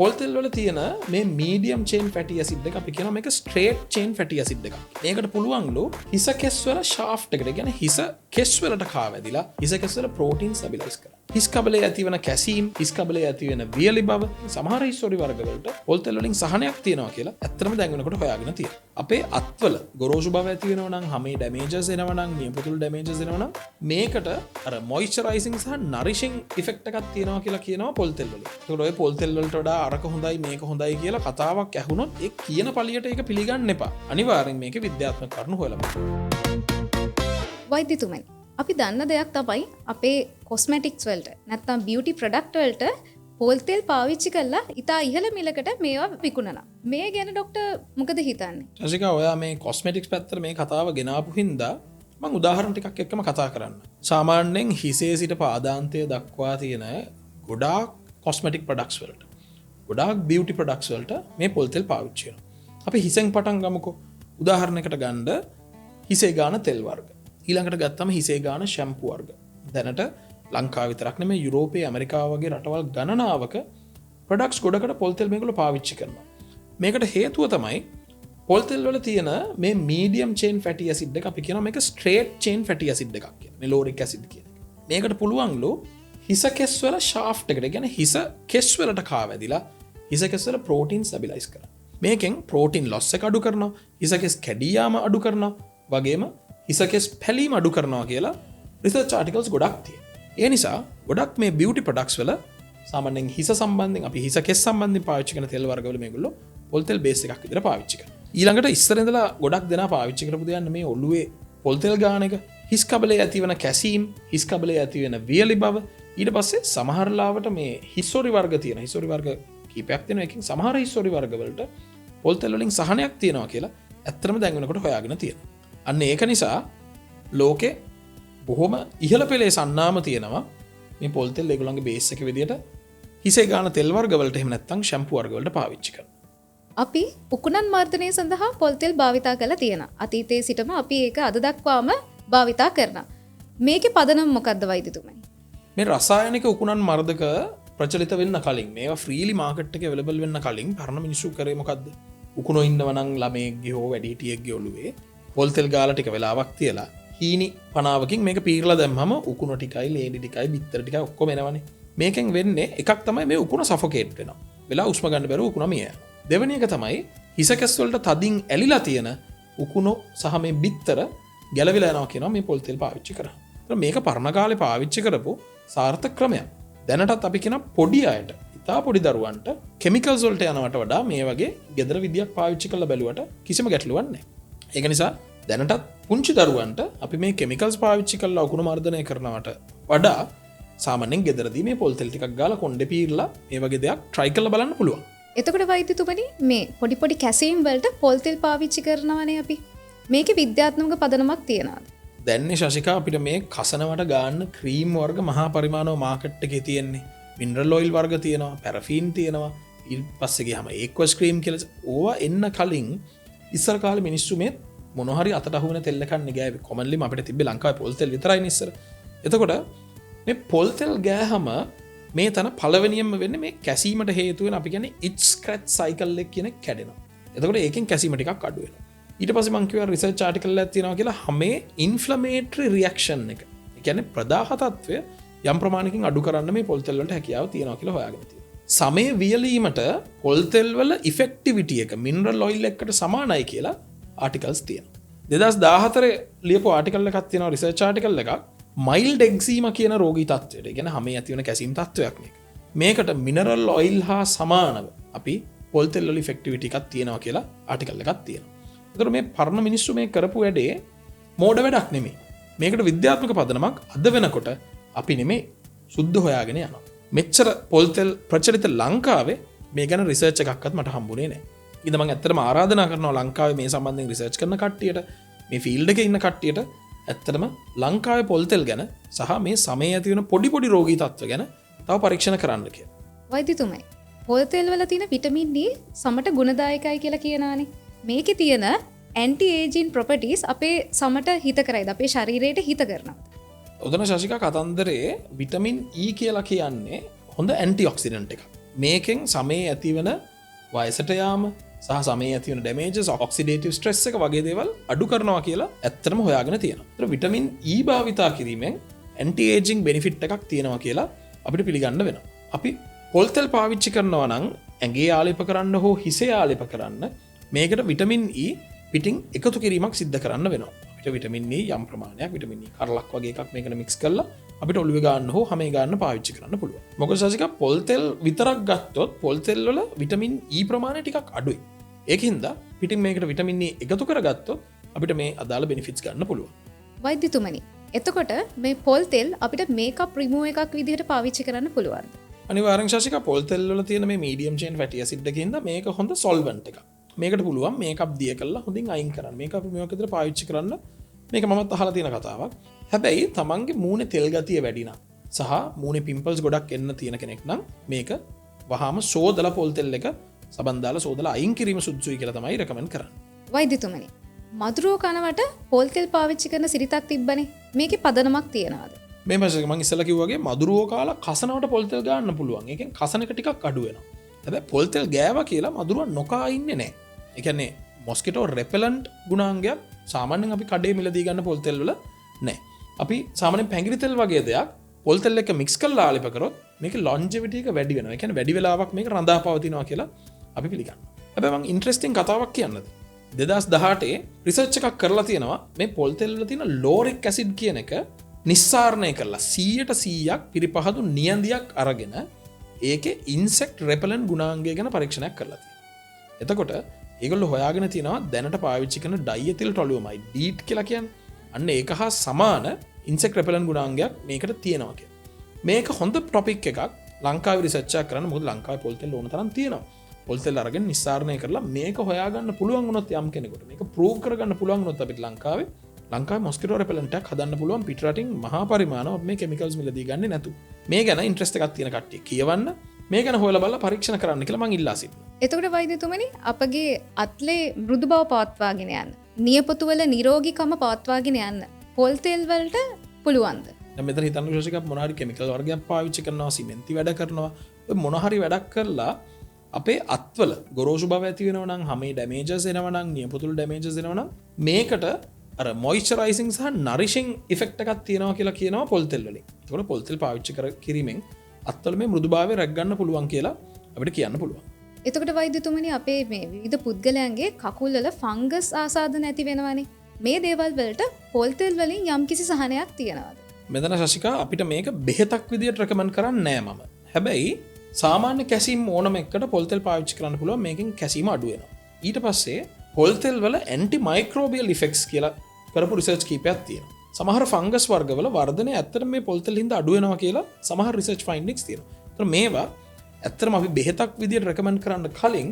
පොල් තෙල් වල තියෙන මේ මීඩියම් චේන් ෆැටි ඇසිඩ් එක අපි කියනවා මේක ස්ට්‍රේට් චේන් ෆැටි ඇසිඩ් එකක්. මේකට පුළුවන්ලු හිස කෙස් වල ෂාෆ්ට් එකට කියන්නේ හිස කෙස් වලට කාවැදිලා හිස කෙස් වල ප්‍රෝටීන් ස්ටැබිලයිස් කරනවා. හිස් කබලේ ඇතිවන කැසීම්, හිස් කබලේ ඇතිවෙන වියලි බව සමහර හිස්වරි වර්ග වලට පොල් තෙල් වලින් සහනයක් තියෙනවා කියලා ඇත්තටම දැන් වෙනකොට හොයාගෙන තියෙනවා. අපේ අත්වල ගොරෝසු බව ඇති වෙනවා නම්, හැමේ ඩැමේජස් එනවා නම්, නියපොතුල් ඩැමේජස් එනවා නම් මේකට අර මොයිස්චරයිසිං සහ නරිෂින් ඉෆෙක්ට් එකක් තියෙනවා කියලා කියනවා පොල් තෙල් වල. ඒකට ඔය පොල් තෙල් වලට වඩා අරක හොඳයි මේක හොඳයි කියලා කතාවක් ඇහුනොත් ඒ කියන පළියට ඒක පිළිගන්න එපා. අනිවාර්යෙන් මේකේ විද්‍යාත්මක කාරණා හොයලා බලන්න. වෛද්‍යතුමනි, අපි දන්න දෙයක් තමයි අපේ කොස්මැටික්ස් වලට නැත්නම් බියුටි ප්‍රොඩක්ට් වලට පොල් තෙල් පාවිච්චි කරලා ඉතා ඉහළ මිලකට මේවා විකුණනවා. මේ ගැන ડોක්ටර් මොකද හිතන්නේ? රසිකා, ඔයා මේ කොස්මැටික්ස් පැත්තට මේ කතාව ගෙනාපු හින්දා මම උදාහරණ ටිකක් එක්කම කතා කරන්න. සාමාන්‍යයෙන් හිසේ සිට පාදාන්තය දක්වා තියෙන ගොඩාක් කොස්මැටික් ප්‍රොඩක්ට්ස් වලට, ගොඩාක් බියුටි ප්‍රොඩක්ට්ස් වලට මේ පොල් තෙල් පාවිච්චි කරනවා. අපි හිසෙන් පටන් ගමුකෝ. උදාහරණයකට ගන්න හිසේ ගාන තෙල් වර්ග. ඊළඟට ගත්තම හිසේ ගාන ෂැම්පු වර්ග. දැනට ලංකාව විතරක් නෙමෙයි යුරෝපයේ ඇමරිකාව වගේ රටවල් ගණනාවක ප්‍රොඩක්ට්ස් ගොඩකට පොල් තෙල් මේගොල්ලෝ පාවිච්චි කරනවා. මේකට හේතුව තමයි පොල් තෙල් වල තියෙන මේ මීඩියම් චේන් ෆැටි ඇසිඩ් එක අපි කියනවා මේක ස්ට්‍රේට් චේන් ෆැටි ඇසිඩ් එකක් කියලා. මේ ලෝරික් ඇසිඩ් කියන එක. මේකට පුළුවන්ලු හිස කෙස් වල ෂාෆ්ට් එකට කියන්නේ හිස කෙස් වලට කාවැදිලා හිස කෙස් වල ප්‍රෝටීන් ස්ටැබිලයිස් කරනවා. මේකෙන් ප්‍රෝටීන් ලොස් එක අඩු කරනවා, හිස කෙස් කැඩී යාම අඩු කරනවා, වගේම හිස කෙස් පැලීම අඩු කරනවා කියලා රිසර්ච් ආටිකල්ස් ගොඩක් තියෙනවා. ඒ නිසා ගොඩක් මේ බියුටි ප්‍රොඩක්ට්ස් වල සාමාන්‍යයෙන් හිස සම්බන්ධයෙන් අපි හිස කෙස් සම්බන්ධයෙන් පාවිච්චි කරන තෙල් වර්ග වල මේගොල්ලෝ පොල් තෙල් බේස් එකක් විදිහට පාවිච්චි කරනවා. ඊළඟට ඉස්සර ඉඳලා ගොඩක් දෙනා පාවිච්චි කරපු දෙයක් මේ ඔළුවේ පොල් තෙල් ගාන එක, හිස් කබලේ ඇතිවන කැසීම්, හිස් කබලේ ඇතිවෙන වියලි බව. ඊට පස්සේ සමහර ලාවට මේ හිස්වරි වර්ග තියෙන හිස්වරි වර්ග කීපයක් තියෙනවා. එකකින් සමහර හිස්වරි වර්ග වලට පොල් තෙල් වලින් සහනයක් තියෙනවා කියලා ඇත්තටම දැන් වෙනකොට හොයාගෙන තියෙනවා. අන්න ඒක නිසා ලෝකේ බොහොම ඉහළ පෙළේ සන්නාම තියෙනවා මේ පොල් තෙල් ඒගොල්ලන්ගේ බේස් එක විදියට හිසේ ගාන තෙල් වර්ග වලට එහෙම නැත්නම් ෂැම්පු වර්ග වලට පාවිච්චි කරනවා. අපි උකුණන් මර්ධනය සඳහා පොල් තෙල් භාවිතා කරලා තියෙනවා. අතීතයේ සිටම අපි ඒක අද දක්වාම භාවිතා කරනවා. මේකේ පදනම මොකද්ද වෛද්‍යතුමනි? මේ රසායනික උකුණන් මර්ධක ප්‍රචලිත වෙන්න කලින්, මේවා ෆ්‍රීලි මාකට් එකේ අවైలබල් වෙන්න කලින් පරණ මිනිස්සු කරේ මොකද්ද? උකුණෝ ඉන්නව නම් ළමයෙක්ගේ හෝ වැඩිහිටියෙක්ගේ ඔළුවේ පොල් තෙල් ගාලා ටික වෙලාවක් තියලා හීනි පනාවකින් මේක පීරලා දැම්මම උකුණෝ ටිකයි ලේඩි ටිකයි බිත්තර ටිකයි ඔක්කොම එනවනේ. මේකෙන් වෙන්නේ එකක් තමයි මේ උකුණ සෆොකේට් වෙනවා. වෙලා උස්ම ගන්න බැරුව උකුණ මිය යනවා. දෙවෙනි එක තමයි හිස කෙස් වලට තදින් ඇලිලා තියෙන උකුණෝ සහ මේ බිත්තර ගැලවිලා යනවා කියනවා මේ පොල් තෙල් පාවිච්චි කරා. මේක පරණ කාලේ පාවිච්චි කරපු සාර්ථක ක්‍රමයක්. දැනටත් අපි කියන පොඩි අයට, ඉතා පොඩි දරුවන්ට කෙමිකල්ස් වලට යනවට වඩා මේ වගේ ගෙදර විදියක් පාවිච්චි කරලා බැලුවට කිසිම ගැටලුවක් නැහැ. ඒක නිසා දැනටත් පුංචි දරුවන්ට අපි මේ කෙමිකල්ස් පාවිච්චි කරලා උකුණ මර්ධනය කරනවට වඩා සාමාන්‍යයෙන් ගෙදරදී මේ පොල් තෙල් ටිකක් ගාලා කොණ්ඩේ පීරලා මේ වගේ දෙයක් try කරලා බලන්න පුළුවන්. එතකොට වෛද්‍යතුමනි, මේ පොඩි පොඩි කැසීම් වලට පොල් තෙල් පාවිච්චි කරනවනේ අපි. මේකේ විද්‍යාත්මක පදනමක් තියනවාද? දැන්නේ ශශිකා, අපිට මේ කසනවට ගන්න ක්‍රීම් වර්ග මහා පරිමාණව මාකට් එකේ තියෙන්නේ. මිනරල් ඔයිල් වර්ග තියෙනවා, පැරෆීන් තියෙනවා. ඊට පස්සේ ගියාම ඒක්වස් ක්‍රීම් කියලා ඕවා එන්න කලින් ඉස්සර කාලේ මිනිස්සු මේ මොනවා හරි අතට අහු වෙන තෙල් කන්නේ ගෑවේ. කොමන්ලිම අපිට තිබ්බේ ලංකාවේ පොල් තෙල් විතරයිනේ ඉස්සර. එතකොට මේ පොල් තෙල් ගෑහම මේ තන පළවෙනියම වෙන්නේ මේ කැසීමට හේතු වෙන අපි කියන්නේ ඉච් ස්ක්‍රැච් සයිකල් එක කියන එක කැඩෙනවා. එතකොට ඒකෙන් කැසීම ටිකක් අඩු වෙනවා. ඊට පස්සේ මම කිව්වා රිසර්ච් ආටිකල් එකක් තියෙනවා කියලා හැමේ ඉන්ෆ්ලමේටරි රියැක්ෂන් එක. ඒ කියන්නේ ප්‍රදාහ තත්ත්වය යම් ප්‍රමාණයකින් අඩු කරන්න මේ පොල් තෙල් වලට හැකියාව තියෙනවා කියලා හොයාගෙන තියෙනවා. සමේ වියලීමට පොල් තෙල් වල ඉෆෙක්ටිවිටි එක මිනරල් ඔයිල් එකකට සමානයි කියලා ආටිකල්ස් තියෙනවා. 2014 ලියපු ආටිකල් එකක් තියෙනවා, රිසර්ච් ආටිකල් එකක්. මයිල්ඩ් එක්සීම කියන රෝගී තත්ත්වයට, ඒ කියන්නේ හැමේ ඇති වෙන කැසීම් තත්ත්වයක් මේක. මේකට මිනරල් ඔයිල් හා සමානව අපි පොල් තෙල් වල ඉෆෙක්ටිවිටි එකක් තියෙනවා කියලා ආටිකල් එකක් තියෙනවා. ඒතර මේ පරණ මිනිස්සු මේ කරපු වැඩේ මෝඩ වැඩක් නෙමෙයි. මේකට විද්‍යාත්මක පදනමක් අද වෙනකොට අපි නෙමෙයි සුද්ධ හොයාගෙන යනවා. මෙච්චර පොල් තෙල් ප්‍රචලිත ලංකාවේ මේ ගැන රිසර්ච් එකක්වත් මට හම්බුනේ නැහැ. ඉතින් මම ඇත්තටම ආරාධනා කරනවා ලංකාවේ මේ සම්බන්ධයෙන් රිසර්ච් කරන කට්ටියට, මේ ෆීල්ඩ් එකේ ඉන්න කට්ටියට ඇත්තටම ලංකාවේ පොල් තෙල් ගැන සහ මේ සමේ ඇති වෙන පොඩි පොඩි රෝගී තත්ත්ව ගැන තව පරීක්ෂණ කරන්න කියලා. වෛද්‍යතුමනි, පොල් තෙල් වල තියෙන විටමින් D සමට ගුණදායකයි කියලා කියනානේ. මේකේ තියෙන ඇන්ටි ඒජින් ප්‍රොපර්ටිස් අපේ සමට හිත කරයිද, අපේ ශරීරයට හිත කරනවද? ඔතන ශශිකා කතන්දරේ විටමින් E කියලා කියන්නේ හොඳ ඇන්ටි ඔක්සිඩන්ට් එකක්. මේකෙන් සමේ ඇතිවන වයසට යාම සහ සමේ ඇතිවන ඩැමේජස් ඔක්සිඩේටිව් ස්ට්‍රෙස් එක වගේ දේවල් අඩු කරනවා කියලා ඇත්තටම හොයාගෙන තියෙනවා. ඒතර විටමින් E භාවිතා කිරීමෙන් ඇන්ටි ඒජින් බෙනිෆිට් එකක් තියෙනවා කියලා අපිට පිළිගන්න වෙනවා. අපි පොල් තෙල් පාවිච්චි කරනවා නම් ඇඟේ ආලේප කරන්න හෝ හිසේ ආලේප කරන්න මේකට විටමින් E පිටින් එකතු කිරීමක් සිද්ධ කරන්න වෙනවා. අපිට විටමින් E යම් ප්‍රමාණයක් විටමින් E කරලක් වගේ එකක් මේකට මික්ස් කරලා අපිට ඔළුවේ ගන්න හෝ හැමේ ගන්න පාවිච්චි කරන්න පුළුවන්. මොකද සාසික පොල් තෙල් විතරක් ගත්තොත් පොල් තෙල් වල විටමින් E ප්‍රමාණය ටිකක් අඩුයි. ඒකින්ද පිටින් මේකට විටමින් E එකතු කරගත්තොත් අපිට මේ අදාළ බෙනිෆිට්ස් ගන්න පුළුවන්. වෛද්‍යතුමනි, එතකොට මේ පොල් තෙල් අපිට මේකප් රිමූවර් එකක් විදිහට පාවිච්චි කරන්න පුළුවන්ද? අනිවාර්යෙන් ශාසික පොල් තෙල් වල තියෙන මේ මීඩියම් චේන් ෆැටි ඇසිඩ් එකකින්ද මේක හොඳ සොල්වන්ට් එකක්. මේකට පුළුවන් මේකප් දිය කරලා හොඳින් අයින් කරන්න. මේක අපි මේක විතර පාවිච්චි කරන්න මේක මමත් අහලා තියෙන කතාවක්. හැබැයි තමන්ගේ මූණේ තෙල් ගතිය වැඩි නම් සහ මූණේ පිම්පල්ස් ගොඩක් එන්න තියෙන කෙනෙක් නම් මේක වහාම සෝදලා පොල් තෙල් එක සබන් දාලා සෝදලා අයින් කිරීම සුදුසුයි කියලා තමයි රෙකමන්ඩ් කරන්නේ. වෛද්‍යතුමනි, මදුරුව කනවට පොල් තෙල් පාවිච්චි කරන සිරිතක් තිබ්බනේ. මේකේ පදනමක් තියනවාද? මේ මාසෙක මම ඉස්සෙල්ලා කිව්වා වගේ මදුරුව කාලා කසනවට පොල් තෙල් ගන්න පුළුවන්. ඒකෙන් කසන එක ටිකක් අඩු වෙනවා. හැබැයි පොල් තෙල් ගෑවා කියලා මදුරුව නොකා ඉන්නේ නැහැ. ඒ කියන්නේ මොස්කිටෝ රෙපෙලන්ට් ගුණාංගයක් සාමාන්‍යයෙන් අපි කඩේ මිලදී ගන්න පොල් තෙල් වල නැහැ. අපි සාමාන්‍යයෙන් පැංගිරි තෙල් වගේ දෙයක් පොල් තෙල් එක්ක මික්ස් කරලා ආලේප කරොත් මේකේ ලොන්ජෙවිටි එක වැඩි වෙනවා. ඒ කියන්නේ වැඩි වෙලාවක් මේක රඳා පවතිනවා කියලා අපි පිළිගන්නවා. හැබැයි මම ඉන්ටරෙස්ටිං කතාවක් කියන්නද? 2018 රිසර්ච් එකක් කරලා තියෙනවා මේ පොල් තෙල් වල තියෙන ලෝරික් ඇසිඩ් කියන එක නිස්සාරණය කරලා 100% පිරිපහදු නියඳියක් අරගෙන ඒකේ ඉන්සෙක්ට් රෙපෙලන්ට් ගුණාංගය ගැන පරීක්ෂණයක් කරලා තියෙනවා. එතකොට ඒගොල්ලෝ හොයාගෙන තියෙනවා දැනට පාවිච්චි කරන ඩයිඑතිල් ටොලියුමයිඩ් DEET කියලා කියන්නේ. අන්න ඒක හා සමාන ඉන්සෙක්ට් රෙපෙලන්ට් ගුණාංගයක් මේකට තියෙනවා කියලා. මේක හොඳ ටොපික් එකක් ලංකාවේ රිසර්ච් එකක් කරන්න. මොකද ලංකාවේ පොල් තෙල් ඕන තරම් තියෙනවා. පොල් තෙල් අරගෙන නිස්සාරණය කරලා මේක හොයාගන්න පුළුවන් වුණොත් යම් කෙනෙකුට මේක ප්‍රූව් කරගන්න පුළුවන් වුණොත් අපිට ලංකාවේ මොස්කිටෝ රෙපෙලන්ට් එකක් හදන්න පුළුවන් පිටරටින් මහා පරිමාණව මේ කෙමිකල්ස් මිලදී ගන්නේ නැතු. මේ ගැන ඉන්ට්‍රෙස්ට් එකක් තියෙන කට්ටිය කියවන්න මේ ගැන හොයලා බලලා පරීක්ෂණ කරන්න කියලා මම ඉල්ලා සිටිනවා. එතකොට වෛද්‍යතුමනි, අපගේ අත්ලේ මෘදු බව පවත්වාගෙන යන්න, නියපොතු වල නිරෝගීකම පවත්වාගෙන යන්න පොල් තෙල් වලට පුළුවන්ද? දැන් මෙතන හිතන්න විශේෂ එකක් මොනවා හරි කෙමිකල් වර්ගයක් පාවිච්චි කරනවා, සිමෙන්ති වැඩ කරනවා, ඔය මොන හරි වැඩක් කරලා අපේ අත්වල ගොරෝසු බව ඇති වෙනවා නම්, හැමේ ඩැමේජස් එනවා නම්, නියපොතුල් ඩැමේජස් එනවා නම් මේකට අර මොයිස්චරයිසිං සහ නරිෂිං ඉෆෙක්ට් එකක් තියෙනවා කියලා කියනවා පොල් තෙල් වලින්. ඒකෝල පොල් තෙල් පාවිච්චි කිරීමෙන් අත්වල මේ මෘදුභාවය රැක ගන්න පුළුවන් කියලා අපිට කියන්න පුළුවන්. එතකොට වෛද්‍යතුමනි, අපේ මේ විවිධ පුද්ගලයන්ගේ කකුල් වල ෆංගස් ආසාදන ඇති වෙනවනේ. මේ දේවල් වලට පොල් තෙල් වලින් යම්කිසි සහනයක් තියනවාද? මෙතන ශශිකා අපිට මේක බෙහෙතක් විදියට රෙකමන්ඩ් කරන්නේ නැහැ මම. හැබැයි සාමාන්‍ය කැසීම් ඕනම එකට පොල් තෙල් පාවිච්චි කරන්න පුළුවන්. මේකෙන් කැසීම අඩු වෙනවා. ඊට පස්සේ පොල් තෙල් වල ඇන්ටි මයික්‍රෝබියල් ඉෆෙක්ට්ස් කියලා කරපු රිසර්ච් කීපයක් තියෙනවා. සමහර ෆංගස් වර්ගවල වර්ධනය ඇත්තටම මේ පොල් තෙල් හින්දා අඩු වෙනවා කියලා සමහර රිසර්ච් ෆයින්ඩින්ග්ස් තියෙනවා. ඒතර මේවා ඇත්තටම අපි බෙහෙතක් විදියට රෙකමන්ඩ් කරන්න කලින්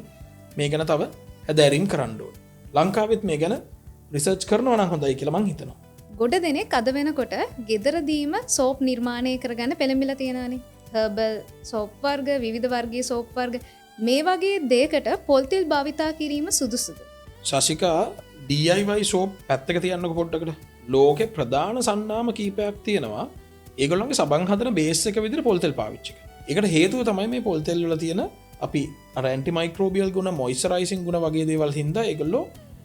මේ ගැන තව හැදෑරීම් කරන්න ඕනේ. ලංකාවෙත් මේ ගැන රිසර්ච් කරනවා නම් හොඳයි කියලා මං හිතනවා. ගොඩ දෙනෙක් අද වෙනකොට ගෙදරදීම සෝප් නිර්මාණය කරගන්න පෙළඹිලා තියෙනවානේ. හර්බල් සෝප් වර්ග, විවිධ වර්ගයේ සෝප් වර්ග, මේ වගේ දෙයකට පොල් තෙල් භාවිතා කිරීම සුදුසුද? ශශිකා, DIY සෝප් පැත්තක තියන්නකො පොඩ්ඩකට. ලෝකේ ප්‍රධාන සන්නාම කීපයක් තියෙනවා. ඒගොල්ලන්ගේ සබන් හදන බේස් එක විදිහට පොල් තෙල් පාවිච්චි කරනවා. ඒකට හේතුව තමයි මේ පොල් තෙල් වල තියෙන අපි අර ඇන්ටි මයික්‍රෝබියල් ගුණ, මොයිස්චරයිසිං ගුණ වගේ දේවල් හින්දා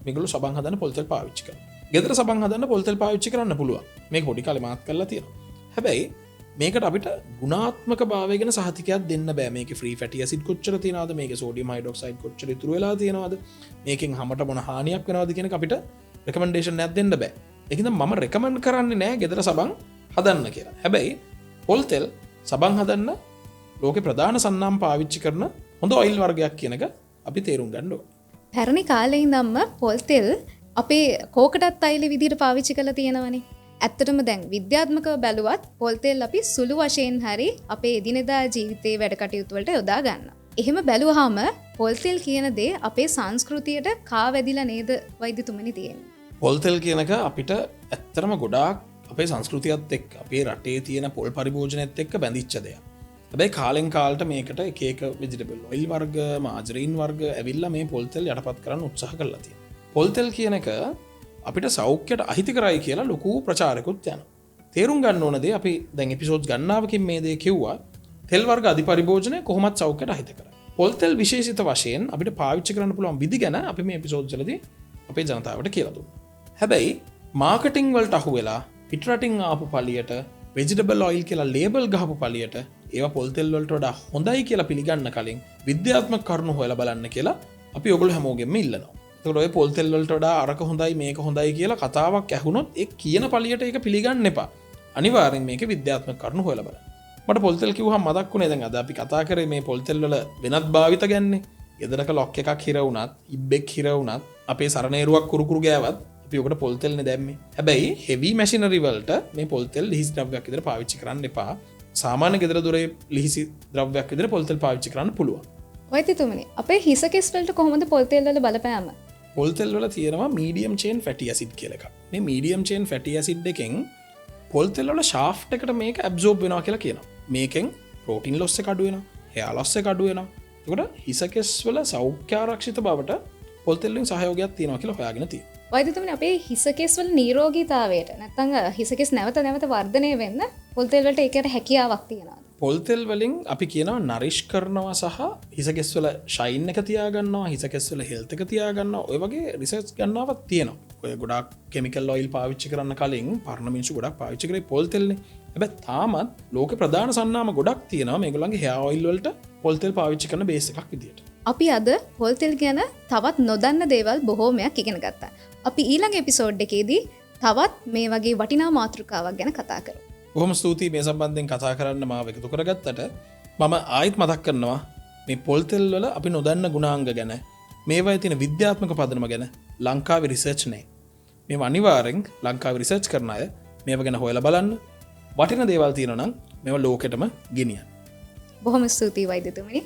මේගොල්ලෝ සබන් හදන පොල් තෙල් පාවිච්චි කරනවා. ගෙදර සබන් හදන්න පොල් තෙල් පාවිච්චි කරන්න පුළුවන්. මේක පොඩි කාලේ මාත් කරලා තියෙනවා. හැබැයි මේකට අපිට ගුණාත්මක භාවය ගැන සහතිකයක් දෙන්න බෑ. මේකේ ෆ්‍රී ෆැටි ඇසිඩ් කොච්චර තියෙනවද? මේකේ සෝඩියම් හයිඩ්‍රොක්සයිඩ් කොච්චර ඉතුරු වෙලා තියෙනවද? මේකෙන් හැමට මොන හානියක් වෙනවද කියන එක අපිට රෙකමෙන්ඩේෂන් එකක් දෙන්න බෑ. ඒකින්ද මම රෙකමන්ඩ් කරන්නේ නෑ ගෙදර සබන් හදන්න කියලා. හැබැයි පොල් තෙල් සබන් හදන්න ලෝකේ ප්‍රධාන සන්නාම් පාවිච්චි කරන හොඳ ඔයිල් වර්ගයක් කියන එක අපි තේරුම් ගන්න ඕනේ. පැරණි කාලේ ඉඳන්ම පොල් තෙල් අපේ කෝකටත් තෛල විදිහට පාවිච්චි කරලා තියෙනවනේ. ඇත්තටම දැන් විද්‍යාත්මකව බැලුවත් පොල් තෙල් අපි සුළු වශයෙන් හරි අපේ එදිනෙදා ජීවිතයේ වැඩ කටයුතු වලට යොදා ගන්නවා. එහෙම බැලුවාම පොල් තෙල් කියන දේ අපේ සංස්කෘතියට කා වැදිලා නේද වෛද්‍යතුමනි තියෙන්නේ? පොල් තෙල් කියන එක අපිට ඇත්තටම ගොඩාක් අපේ සංස්කෘතියත් එක්ක, අපේ රටේ තියෙන පොල් පරිභෝජනයත් එක්ක බැඳිච්ච දෙයක්. හැබැයි කාලෙන් කාලට මේකට එක එක වෙජිටබල් ඔයිල් වර්ග, මාජරීන් වර්ග ඇවිල්ලා මේ පොල් තෙල් යටපත් කරන්න උත්සාහ කරලා තියෙනවා. පොල් තෙල් කියන එක අපිට සෞඛ්‍යයට අහිත කරයි කියලා ලොකු ප්‍රචාරකුත් යනවා. තේරුම් ගන්න ඕන දේ අපි දැන් එපිසෝඩ්ස් ගණනාවකින් මේ දේ කිව්වා. තෙල් වර්ග අධිපරිභෝජනය කොහොමත් සෞඛ්‍යයට අහිත කරයි. පොල් තෙල් විශේෂිත වශයෙන් අපිට පාවිච්චි කරන්න පුළුවන් විදි ගැන අපි මේ එපිසෝඩ්ස් වලදී අපේ ජනතාවට කියලා දුන්නා. හැබැයි මාකටිං වලට අහු වෙලා පිටරටින් ආපු පළියට වෙජිටබල් ඔයිල් කියලා ලේබල් ගහපු පළියට ඒවා පොල් තෙල් වලට වඩා හොඳයි කියලා පිළිගන්න කලින් විද්‍යාත්මක කරුණු හොයලා බලන්න කියලා අපි ඔයගොල්ලෝ හැමෝගෙම ඉල්ලනවා. ඒකට ඔය පොල් තෙල් වලට වඩා අරක හොඳයි මේක හොඳයි කියලා කතාවක් ඇහුනොත් ඒ කියන පළියට ඒක පිළිගන්න එපා. අනිවාර්යෙන් මේකේ විද්‍යාත්මක කරුණු හොයලා බලන්න. මට පොල් තෙල් කිව්වහම මතක් වුණේ දැන් අද අපි කතා කරේ මේ පොල් තෙල් වල වෙනත් භාවිත ගැන්නේ. ගෙදරක ලොක් එකක් හිර වුණත්, ඉබ්බෙක් හිර වුණත්, අපේ සරණේරුවක් කුරුකුරු ගෑවත් අපි ඔකට පොල් තෙල්නේ දැම්මේ. හැබැයි හෙවි මැෂිනරි වලට මේ පොල් තෙල් ලිහිසි ද්‍රව්‍යයක් විදිහට පාවිච්චි කරන්න එපා. සාමාන්‍ය ගෙදර දොරේ ලිහිසි ද්‍රව්‍යයක් විදිහට පොල් තෙල් පාවිච්චි කරන්න පුළුවන්. වෛද්‍යතුමනි අපේ හිස කෙස් වලට කොහොමද පොල් තෙල් වල බලපෑම? පොල් තෙල් වල තියෙනවා මීඩියම් චේන් ෆැටි ඇසිඩ් කියලා එකක්. මේ මීඩියම් චේන් ෆැටි ඇසිඩ් එකෙන් පොල් තෙල් වල ෂාෆ්ට් එකට මේක ඇබ්සෝබ් වෙනවා කියලා කියනවා. මේකෙන් ප්‍රෝටීන් ලොස් එක අඩු වෙනවා, හෙයා ලොස් එක අඩු වෙනවා. ඒකට හිස කෙස් වල සෞඛ්‍ය ආරක්ෂිත බවට පොල් තෙල් වලින් සහයෝගයක් තියෙනවා කියලා හොයාගෙන තියෙනවා. වෛද්‍යතුමනි අපේ හිස කෙස් වල නිරෝගීතාවයට නැත්නම් හිස කෙස් නැවත නැවත වර්ධනය වෙන්න පොල් තෙල් වලට ඒකට හැකියාවක් තියෙනවා. පොල් තෙල් වලින් අපි කියනවා නරිෂ් කරනවා සහ හිස කෙස් වල ෂයින් එක තියාගන්නවා, හිස කෙස් වල හෙල්ත් එක තියාගන්නවා. ඔය වගේ රිසර්ච් ගන්නවක් තියෙනවා. ඔය ගොඩාක් කෙමිකල් ඔයිල් පාවිච්චි කරන්න කලින් පරණ මිනිස්සු ගොඩක් පාවිච්චි කරේ පොල් තෙල්නේ. හැබැයි තාමත් ලෝකේ ප්‍රධාන සන්නාම ගොඩක් තියෙනවා මේගොල්ලන්ගේ හෙයා ඔයිල් වලට පොල් තෙල් පාවිච්චි කරන බේස් එකක් විදියට. අපි අද පොල් තෙල් ගැන තවත් නොදන්න දේවල් බොහෝමයක් ඉගෙන ගත්තා. අපි ඊළඟ එපිසෝඩ් එකේදී තවත් මේ වගේ වටිනා මාතෘකාවක් ගැන කතා කරමු. බොහොම ස්තුතියි මේ සම්බන්ධයෙන් කතා කරන්න මාව එකතු කරගත්තට. මම ආයෙත් මතක් කරනවා මේ පොල් තෙල් වල අපි නොදන්න ගුණාංග ගැන, මේවායේ තියෙන විද්‍යාත්මක පදනම ගැන ලංකාවේ රිසර්ච් නැහැ. මේව අනිවාර්යෙන් ලංකාවේ රිසර්ච් කරන අය මේව ගැන හොයලා බලන්න. වටින දේවල් තියෙනවා නම් මේව ලෝකෙටම ගෙනියන්න. බොහොම ස්තුතියි වෛද්‍යතුමනි.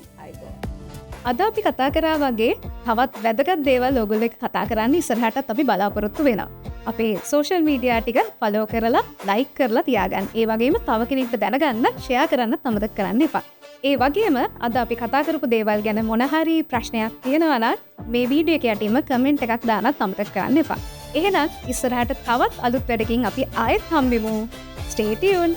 අද අපි කතා කරා වගේ තවත් වැදගත් දේවල් ඔයගොල්ලෝ එක්ක කතා කරන්න ඉස්සරහටත් අපි බලාපොරොත්තු වෙනවා. අපේ සෝෂල් මීඩියා ටික ෆලෝ කරලා ලයික් කරලා තියාගන්න. ඒ වගේම තව කෙනෙක්ට දැනගන්න ෂෙයා කරන්න අමතක කරන්න එපා. ඒ වගේම අද අපි කතා කරපු දේවල් ගැන මොන හරි ප්‍රශ්නයක් තියෙනවා නම් මේ වීඩියෝ එක යටින්ම කමෙන්ට් එකක් දාන්නත් අමතක කරන්න එපා. එහෙනම් ඉස්සරහට තවත් අලුත් වැඩකින් අපි ආයෙත් හම්බෙමු. Stay tuned.